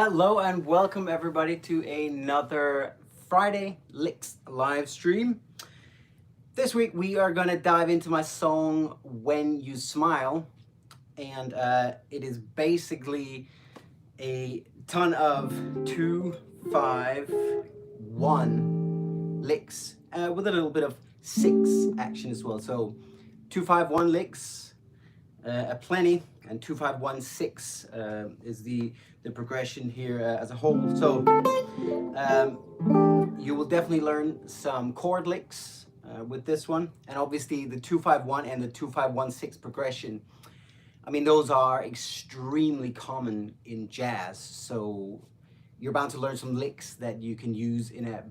Hello and welcome everybody to another Friday Licks live stream. This week we are going to dive into my song When You Smile, and it is basically a ton of 2, 5, 1 licks with a little bit of 6 action as well. So 2, 5, 1 licks, a plenty, and 2, 5, 1, 6 is the progression here as a whole. So you will definitely learn some chord licks with this one, and obviously the 2, 5, 1 and the 2, 5, 1, 6 progression. I mean, those are extremely common in jazz, so you're bound to learn some licks that you can use in a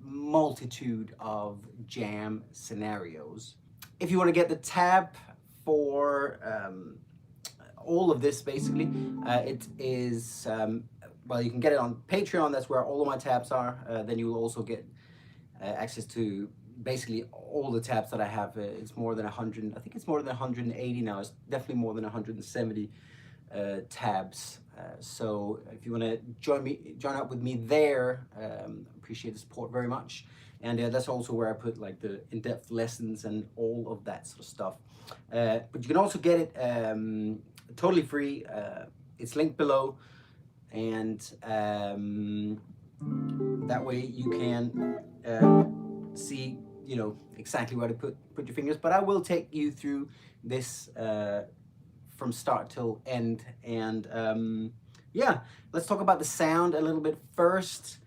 multitude of jam scenarios. If you want to get the tab for all of this, basically, it is, well, you can get it on Patreon. That's where all of my tabs are. Then you will also get access to basically all the tabs that I have. It's more than 100, I think it's more than 180 now. It's definitely more than 170 tabs. So if you want to join up with me there, appreciate the support very much. And that's also where I put like the in-depth lessons and all of that sort of stuff. But you can also get it totally free. It's linked below, and that way you can see, you know, exactly where to put your fingers. But I will take you through this from start till end. And yeah, let's talk about the sound a little bit first.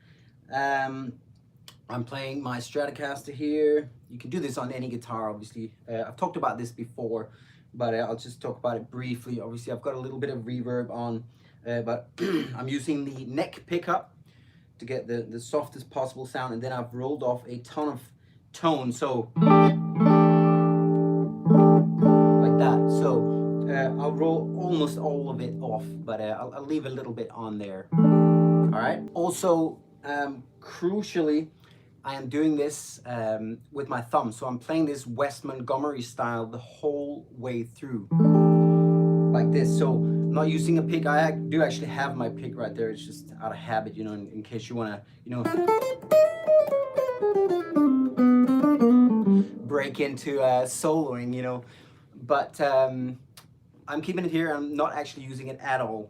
I'm playing my Stratocaster here. You can do this on any guitar, obviously. I've talked about this before, but I'll just talk about it briefly. Obviously, I've got a little bit of reverb on, but I'm using the neck pickup to get the softest possible sound, and then I've rolled off a ton of tone, so like that. So I'll roll almost all of it off, but I'll leave a little bit on there. All right. Also, crucially, I am doing this with my thumb, so I'm playing this Wes Montgomery style the whole way through, like this. So I'm not using a pick. I do actually have my pick right there. It's just out of habit, you know, in case you want to, you know, break into soloing, you know. But I'm keeping it here. I'm not actually using it at all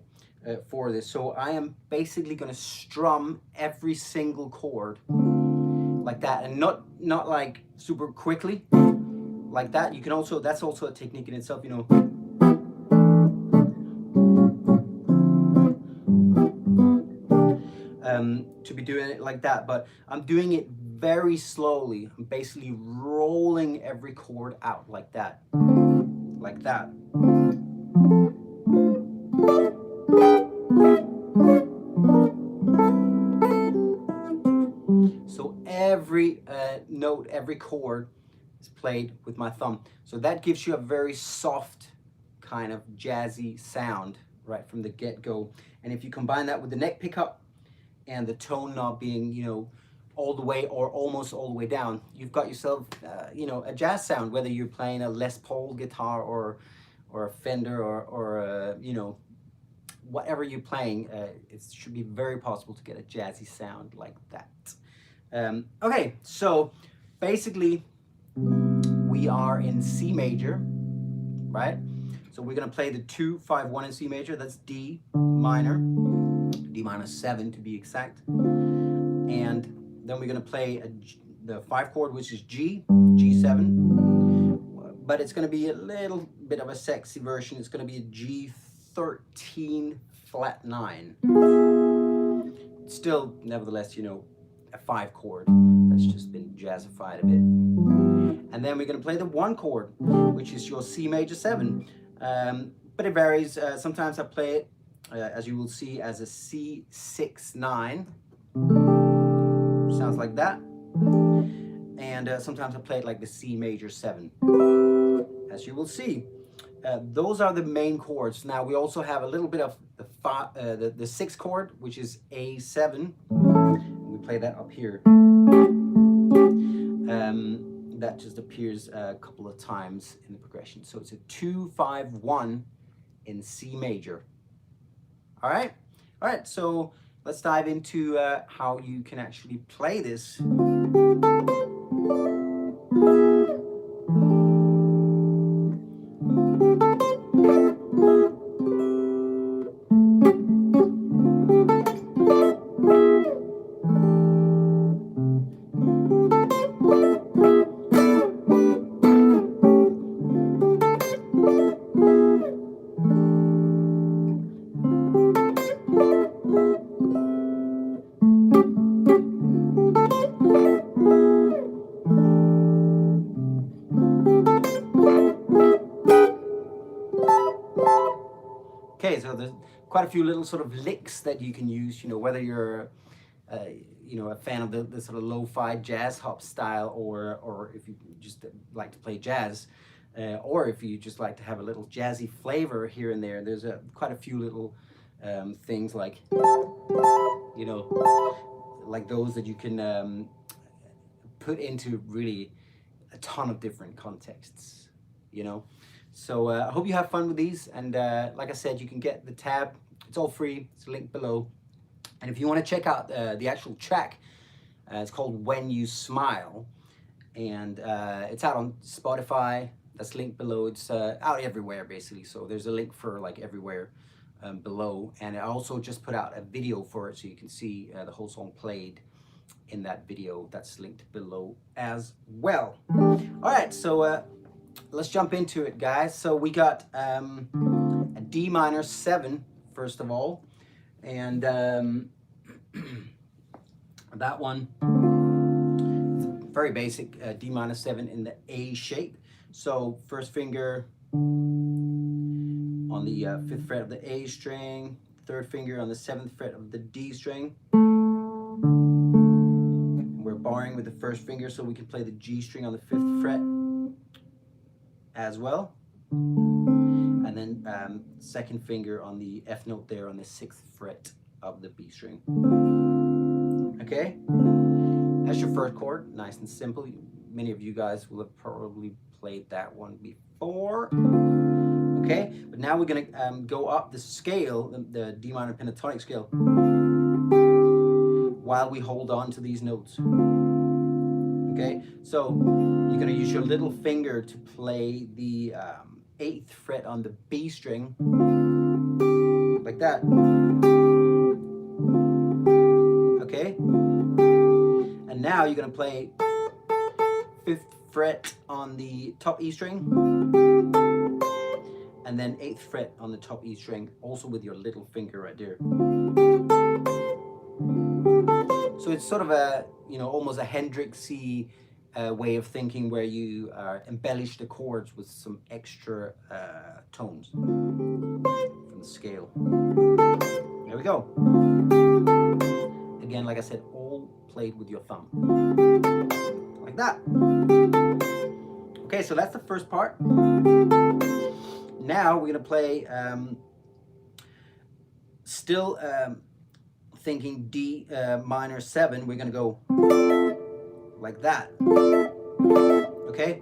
for this. So I am basically going to strum every single chord like that, and not like super quickly like that. You can also, that's also a technique in itself, you know. To be doing it like that, but I'm doing it very slowly. I'm basically rolling every chord out like that, like that. So every note, every chord is played with my thumb. So that gives you a very soft kind of jazzy sound right from the get-go. And if you combine that with the neck pickup and the tone knob being, you know, all the way or almost all the way down, you've got yourself, you know, a jazz sound, whether you're playing a Les Paul guitar or a Fender or you know, whatever you're playing, it should be very possible to get a jazzy sound like that. Okay, so basically we are in C major, right? So we're gonna play the 2, 5, 1 in C major. That's D minor, D minor 7 to be exact. And then we're gonna play the 5 chord, which is G, G7. But it's gonna be a little bit of a sexy version. It's gonna be a G13 flat 9. Still, nevertheless, you know, a 5 chord that's just been jazzified a bit. And then we're going to play the 1 chord, which is your C major 7. But it varies. Sometimes I play it, as you will see, as a C6-9. Sounds like that. And sometimes I play it like the C major 7, as you will see. Those are the main chords. Now we also have a little bit of the 6 chord, which is A7. We play that up here. That just appears a couple of times in the progression. So it's a 2, 5, 1 in C major. All right. All right, so let's dive into how you can actually play this. Okay, so there's quite a few little sort of licks that you can use, you know, whether you're you know, a fan of the sort of lo-fi jazz hop style, or if you just like to play jazz, or if you just like to have a little jazzy flavor here and there. There's quite a few little things like, you know, like those that you can put into really a ton of different contexts, you know. So I hope you have fun with these, and like I said, you can get the tab. It's all free. It's linked below. And if you want to check out the actual track, it's called When You Smile, and it's out on Spotify. That's linked below. It's out everywhere basically, so there's a link for like everywhere below. And I also just put out a video for it, so you can see the whole song played in that video. That's linked below as well. All right, so let's jump into it, guys. So we got a D minor 7 first of all, and that one, very basic D minor 7 in the A shape. So first finger on the 5th fret of the A string, third finger on the 7th fret of the D string. We're barring with the first finger so we can play the G string on the 5th fret as well. And then second finger on the F note there on the 6th fret of the B string. Okay, that's your first chord, nice and simple. Many of you guys will have probably played that one before. Okay, but now we're gonna go up the scale, the D minor pentatonic scale, while we hold on to these notes. Okay, so you're gonna use your little finger to play the 8th fret on the B string, like that. Okay, and now you're gonna play 5th fret on the top E string, and then 8th fret on the top E string, also with your little finger right there. So it's sort of a, you know, almost a Hendrixy way of thinking, where you embellish the chords with some extra tones from the scale. There we go. Again, like I said, all played with your thumb, like that. Okay, so that's the first part. Now we're gonna play, still thinking D minor 7, we're gonna go like that. Okay,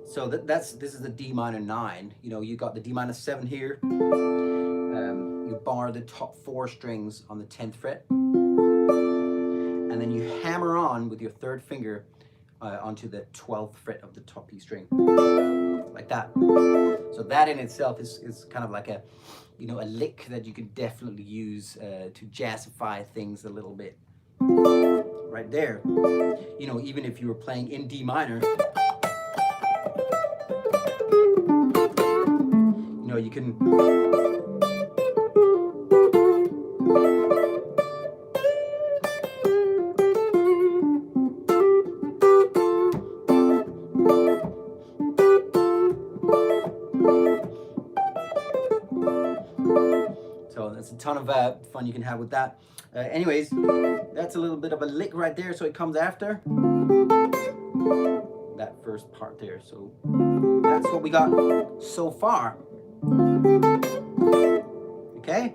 so this is the D minor 9. You know, you got the D minor 7 here. You bar the top 4 strings on the 10th fret, and then you hammer on with your 3rd finger onto the 12th fret of the top E string, like that. So that in itself is kind of like a, you know, a lick that you can definitely use to jazzify things a little bit. Right there. You know, even if you were playing in D minor, you know, you can. So that's a ton of fun you can have with that. Anyways, that's a little bit of a lick right there, so it comes after that first part there. So that's what we got so far. Okay?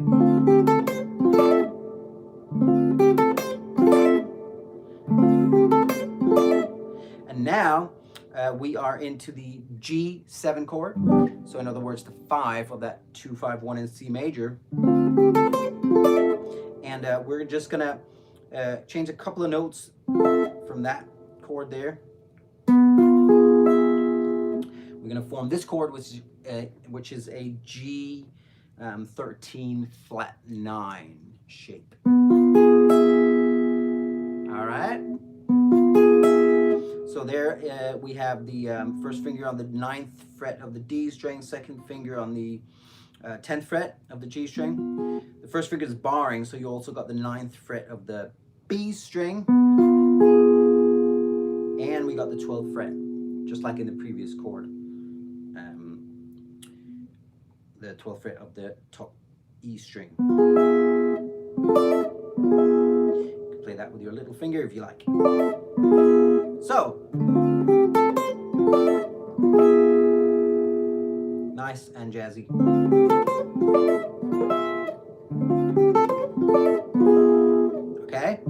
And now we are into the G7 chord. So in other words, the 5 of that 2-5-1 in C major. And we're just gonna change a couple of notes from that chord there. We're gonna form this chord, which is a G 13 flat 9 shape. All right. So there we have the first finger on the 9th fret of the D string, second finger on the 10th fret of the G string. The first finger is barring, so you also got the 9th fret of the B string. And we got the 12th fret, just like in the previous chord. The 12th fret of the top E string. You can play that with your little finger if you like. So, nice and jazzy. Okay?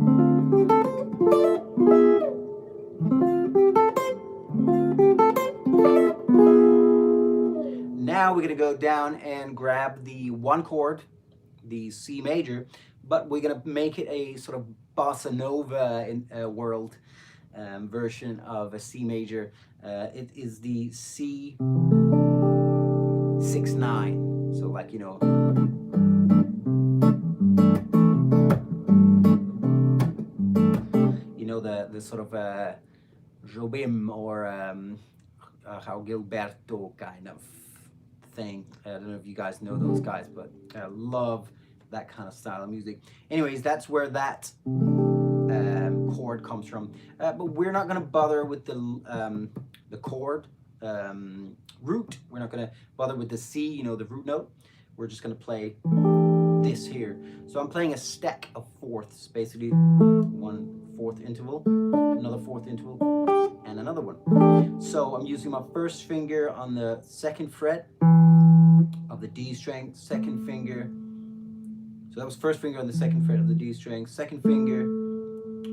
Now we're going to go down and grab the one chord, the C major, but we're going to make it a sort of bossa nova world version of a C major. It is the C 6-9. So like, you know, the sort of Jobim or Raul Gilberto kind of thing. I don't know if you guys know those guys, but I love that kind of style of music. Anyways, that's where that chord comes from. But we're not going to bother with the chord root. We're not going to bother with the C, you know, the root note. We're just going to play this here. So I'm playing a stack of fourths, basically 1 4th interval, another 4th interval, and another one. So I'm using my first finger on the 2nd fret of the D string, second finger. So that was first finger on the 2nd fret of the D string, second finger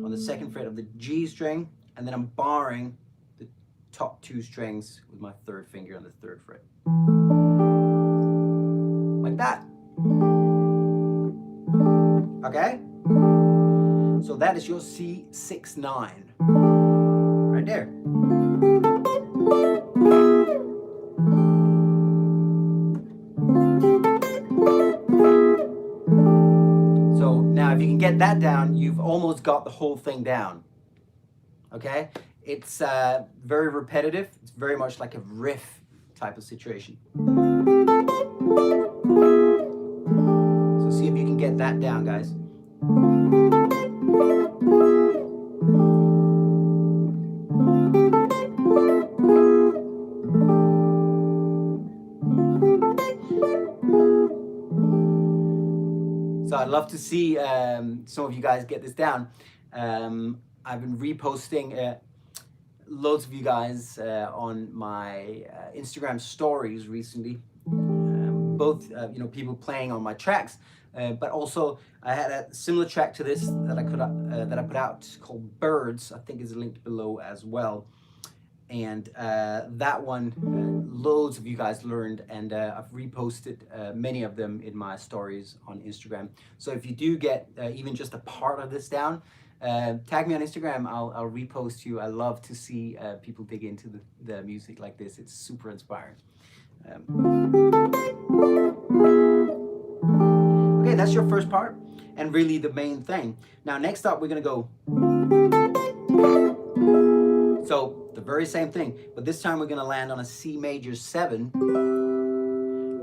on the 2nd fret of the G string, and then I'm barring the top 2 strings with my 3rd finger on the 3rd fret. Like that. Okay? So that is your C 6-9. Right there. So now if you can get that down, you've almost got the whole thing down. Okay? It's very repetitive. It's very much like a riff type of situation. So see if you can get that down, guys. So I'd love to see some of you guys get this down. I've been reposting loads of you guys on my Instagram stories recently. Both you know, people playing on my tracks, but also I had a similar track to this that I put out called Birds. I think is linked below as well. And that one, loads of you guys learned, and I've reposted many of them in my stories on Instagram. So if you do get even just a part of this down, tag me on Instagram. I'll repost you. I love to see people dig into the music like this. It's super inspiring. Okay, that's your first part, and really the main thing. Now, next up, we're gonna go. So the very same thing, but this time we're going to land on a C major 7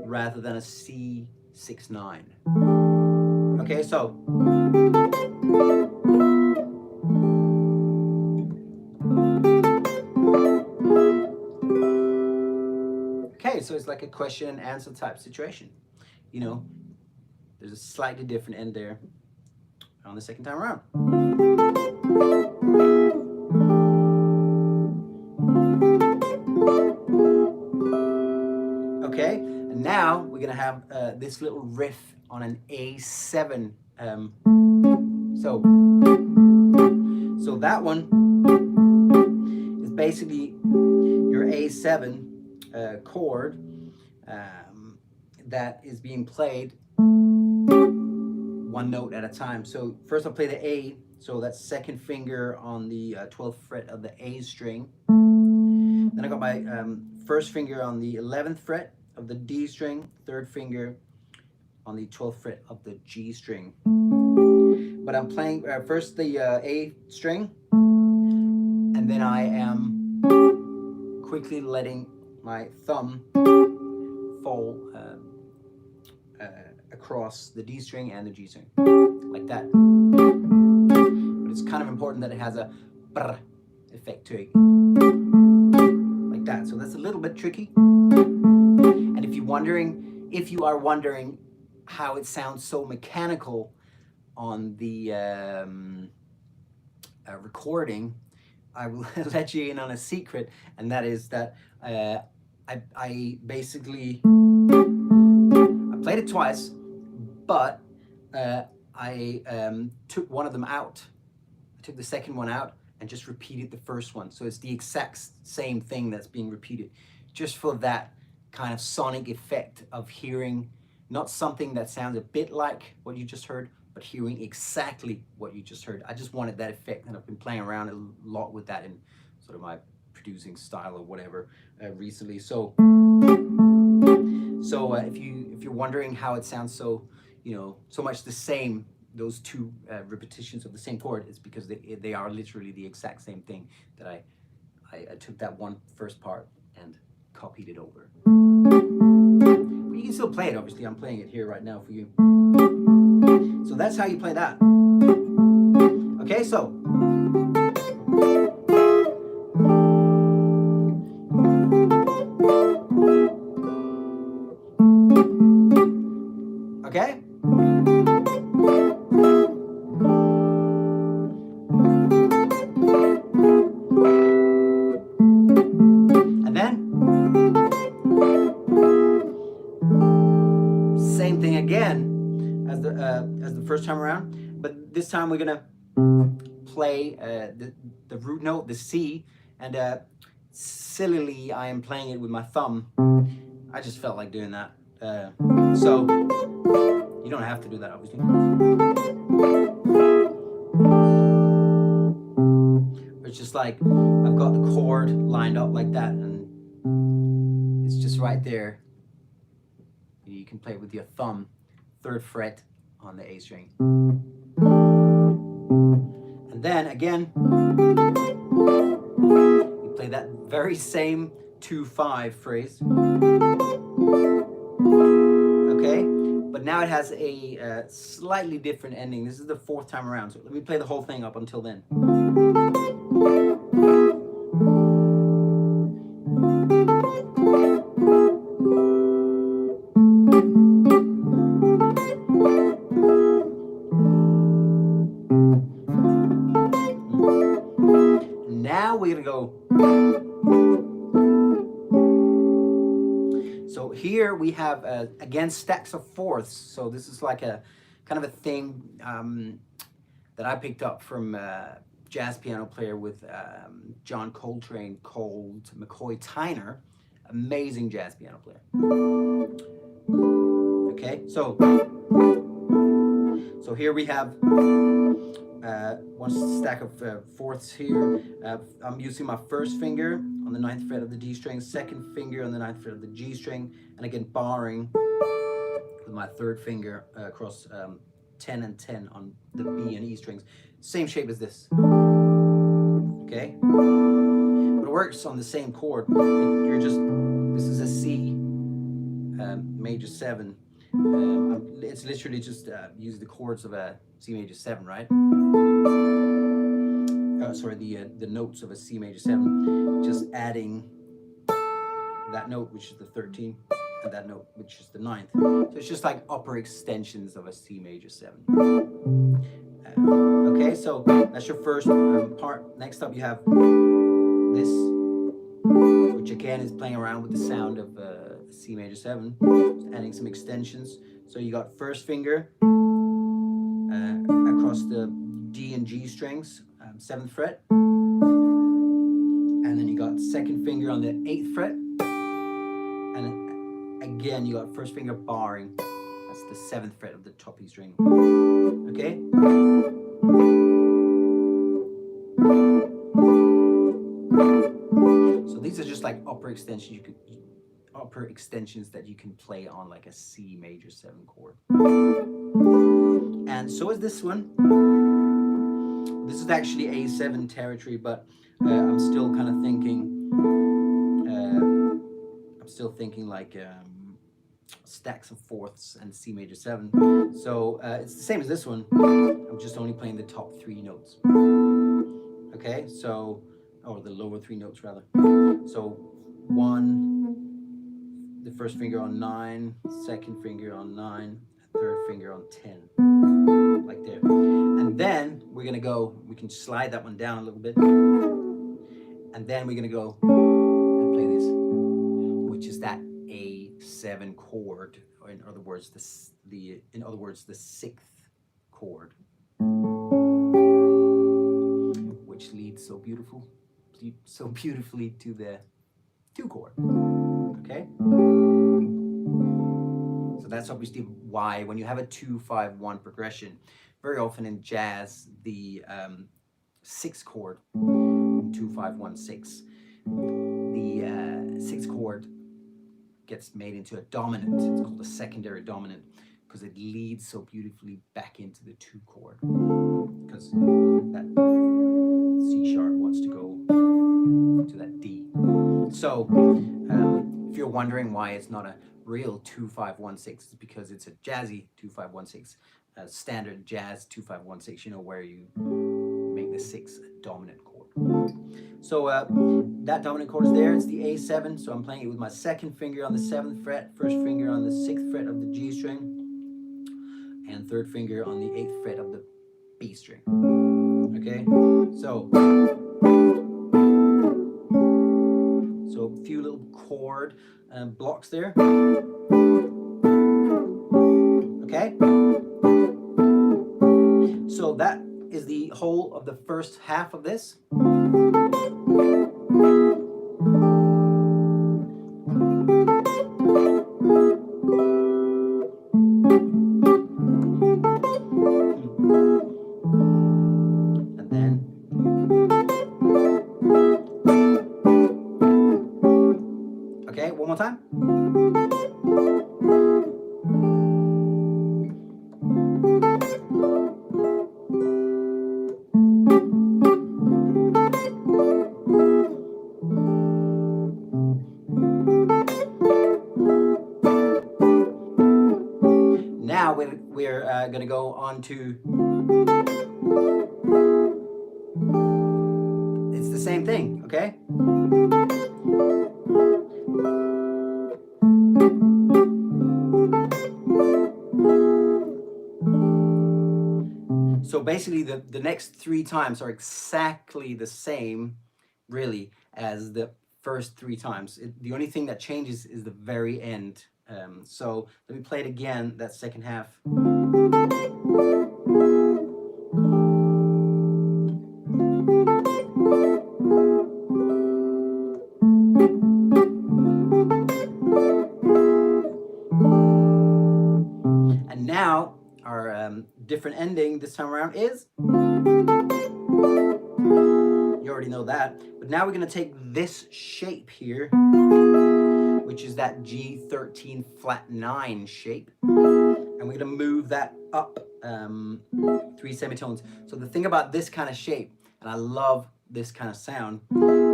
rather than a C 6-9. Okay, so okay, so it's like a question and answer type situation. You know, there's a slightly different end there on the second time around. Okay, and now we're gonna have this little riff on an A7. So that one is basically your A7 chord that is being played one note at a time. So first I'll play the A, so that's second finger on the 12th fret of the A string. Then I got my first finger on the 11th fret of the D string, third finger on the 12th fret of the G string. But I'm playing first the A string, and then I am quickly letting my thumb fall across the D string and the G string, like that. But it's kind of important that it has a brr effect to it, like that. So that's a little bit tricky. And if you are wondering how it sounds so mechanical on the recording, I will let you in on a secret, and that is that I basically played it twice, but I took one of them out. I took the second one out and just repeated the first one. So it's the exact same thing that's being repeated, just for that kind of sonic effect of hearing not something that sounds a bit like what you just heard, but hearing exactly what you just heard. I just wanted that effect, and I've been playing around a lot with that in sort of my producing style or whatever recently. So if you're wondering how it sounds so, so much the same, those two repetitions of the same chord, it's because they are literally the exact same thing. That I took that one first part and copied it over. But you can still play it, obviously. I'm playing it here right now for you. So that's how you play that. Okay, so okay. And then same thing again as the first time around, but this time we're gonna play the root note, the C, and sillily I am playing it with my thumb. I just felt like doing that. So you don't have to do that, obviously. It's just like I've got the chord lined up like that, and it's just right there. You can play it with your thumb, 3rd fret on the A string. And then again, you play that very same 2-5 phrase. Okay, but now it has a slightly different ending. This is the 4th time around, so let me play the whole thing up until then. Now we're gonna go. So here we have again stacks of fourths. So this is like a kind of a thing that I picked up from a jazz piano player with John Coltrane called McCoy Tyner. Amazing jazz piano player. Okay, so here we have one stack of fourths here. I'm using my first finger on the 9th fret of the D string, second finger on the 9th fret of the G string, and again barring with my 3rd finger across 10 and 10 on the B and E strings. Same shape as this. Okay? But it works on the same chord. This is a C major 7. It's literally just use the chords of a C major 7, right? Sorry, the notes of a C major 7, just adding that note, which is the 13th, and that note, which is the 9th. So it's just like upper extensions of a C major 7. Okay, so that's your first part. Next up, you have this, which again is playing around with the sound of C major 7, just adding some extensions. So you got first finger across the D and G strings, 7th fret, and then you got second finger on the 8th fret, and again you got first finger barring. That's the 7th fret of the top E string. Okay. So these are just like upper extensions that you can play on like a C major 7 chord. And so is this one. This is actually A7 territory, but I'm still kind of thinking. Like stacks of fourths and C major 7. So it's the same as this one. I'm just only playing the top 3 notes. Okay, so, or the lower 3 notes rather. So 1, the first finger on 9, second finger on 9, third finger on 10, like there. And then we're gonna go, we can slide that one down a little bit, and then we're gonna go and play this, which is that A7 chord, or in other words, the 6th chord, which leads so beautifully to the 2 chord. Okay. So that's obviously why when you have a 2-5-1 progression, very often in jazz, the 6th chord, 2-5-1-6, the 6th chord gets made into a dominant. It's called a secondary dominant because it leads so beautifully back into the 2 chord, because that C sharp wants to go to that D. So if you're wondering why it's not a real 2-5-1-6, it's because it's a jazzy 2-5-1-6, standard jazz 2-5-1-6, you know, where you make the 6 a dominant chord. So that dominant chord is there. It's the A7. So I'm playing it with my second finger on the 7th fret, first finger on the 6th fret of the G string, and third finger on the 8th fret of the B string. Okay, so a few little chord blocks there. Okay, so that is the whole of the first half of this. And then okay, one more time. Now we're going to go on to, it's the same thing, okay? So basically the next 3 times are exactly the same, really, as the first 3 times. The only thing that changes is the very end. So let me play it again, that second half. And now our different ending this time around is, you already know that, but now we're going to take this shape here, which is that G13 flat 9 shape, and we're going to move that up 3 semitones. So the thing about this kind of shape, and I love this kind of sound,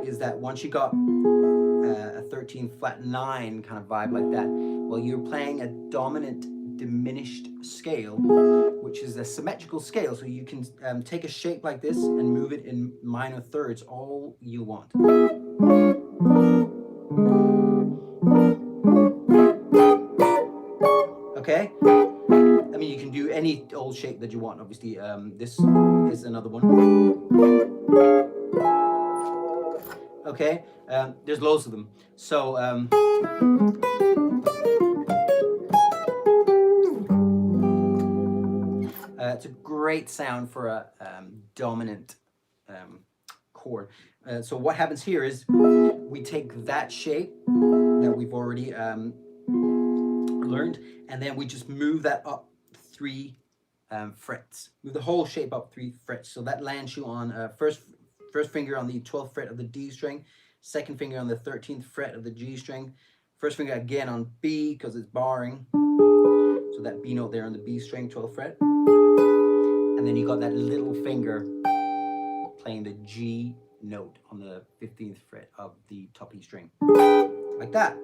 is that once you got a 13 flat 9 kind of vibe like that, well, you're playing a dominant diminished scale, which is a symmetrical scale, so you can take a shape like this and move it in minor thirds all you want. Okay, I mean, you can do any old shape that you want, obviously. This is another one. Okay, there's loads of them. So it's a great sound for a dominant chord. So what happens here is we take that shape that we've already learned, and then we just move that up 3 frets. Move the whole shape up 3 frets. So that lands you on first finger on the 12th fret of the D string, second finger on the 13th fret of the G string, first finger again on B because it's barring. So that B note there on the B string, 12th fret. And then you got that little finger playing the G note on the 15th fret of the top E string. Like that.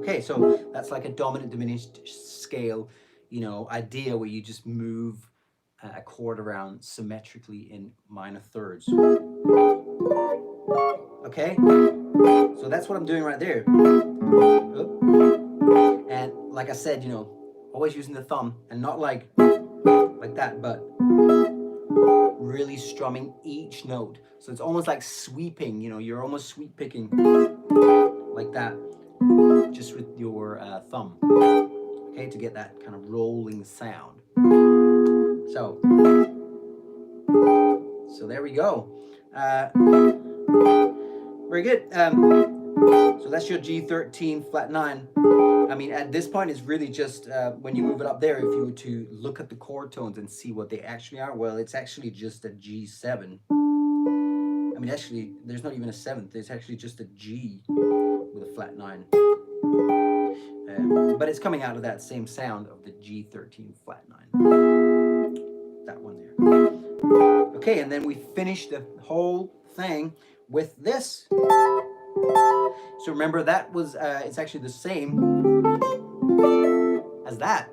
Okay, so that's like a dominant diminished scale, you know, idea where you just move a chord around symmetrically in minor thirds. Okay, so that's what I'm doing right there. And like I said, you know, always using the thumb and not like that, but really strumming each note. So it's almost like sweeping, you know, you're almost sweep picking like that, just with your thumb, okay, to get that kind of rolling sound. So there we go. Very good. So that's your G13 flat 9. I mean, at this point, it's really just when you move it up there, if you were to look at the chord tones and see what they actually are, well, it's actually just a G7. I mean, actually, there's not even a 7th. It's actually just a G with a flat 9. But it's coming out of that same sound of the G13 flat 9. That one there. Okay, and then we finish the whole thing with this. So remember, that was, it's actually the same as that.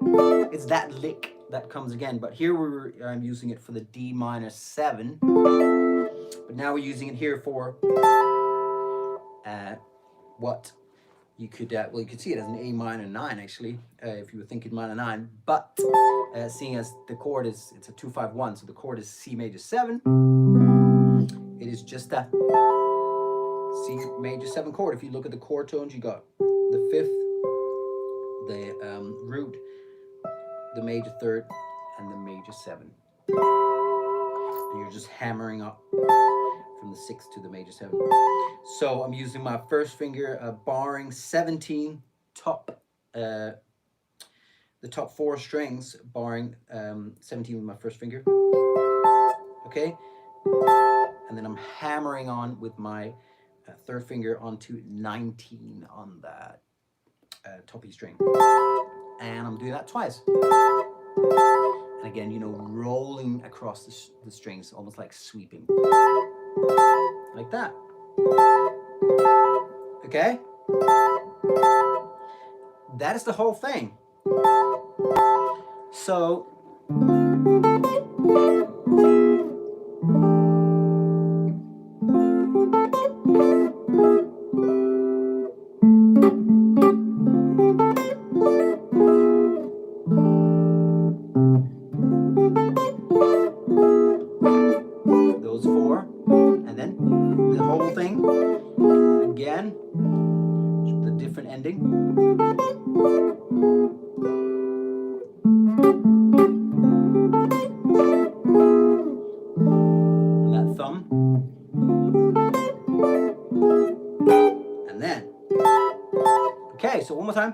It's that lick that comes again, but here I'm using it for the D minor 7. But now we're using it here for what you could, well, you could see it as an A minor 9 actually, if you were thinking minor 9, but seeing as the chord is, it's a 2-5-1, so the chord is C major 7, it is just a C major 7 chord. If you look at the chord tones, you got the 5th, the root, the major 3rd, and the major 7. And you're just hammering up from the 6th to the major 7. So I'm using my first finger, barring 17 top, the top 4 strings, barring 17 with my first finger. Okay, and then I'm hammering on with my 3rd finger onto 19 on that top E string, and I'm doing that twice. And again, you know, rolling across the strings, almost like sweeping, like that. Okay, that is the whole thing. So those 4, and then the whole thing again, the different ending. And that thumb. And then. Okay, so one more time.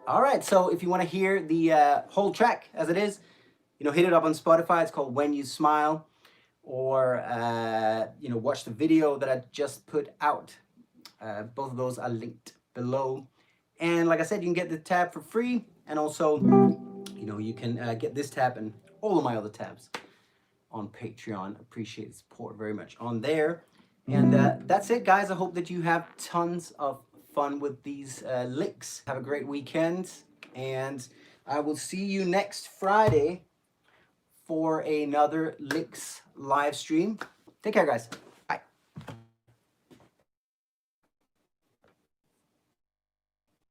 All right, so if you want to hear the whole track as it is, you know, hit it up on Spotify. It's called When You Smile, or you know, watch the video that I just put out. Both of those are linked below. And like I said, you can get the tab for free, and also, you know, you can get this tab and all of my other tabs on Patreon. Appreciate the support very much on there. And that's it, guys. I hope that you have tons of fun with these licks. Have a great weekend, and I will see you next Friday for another Licks live stream. Take care, guys.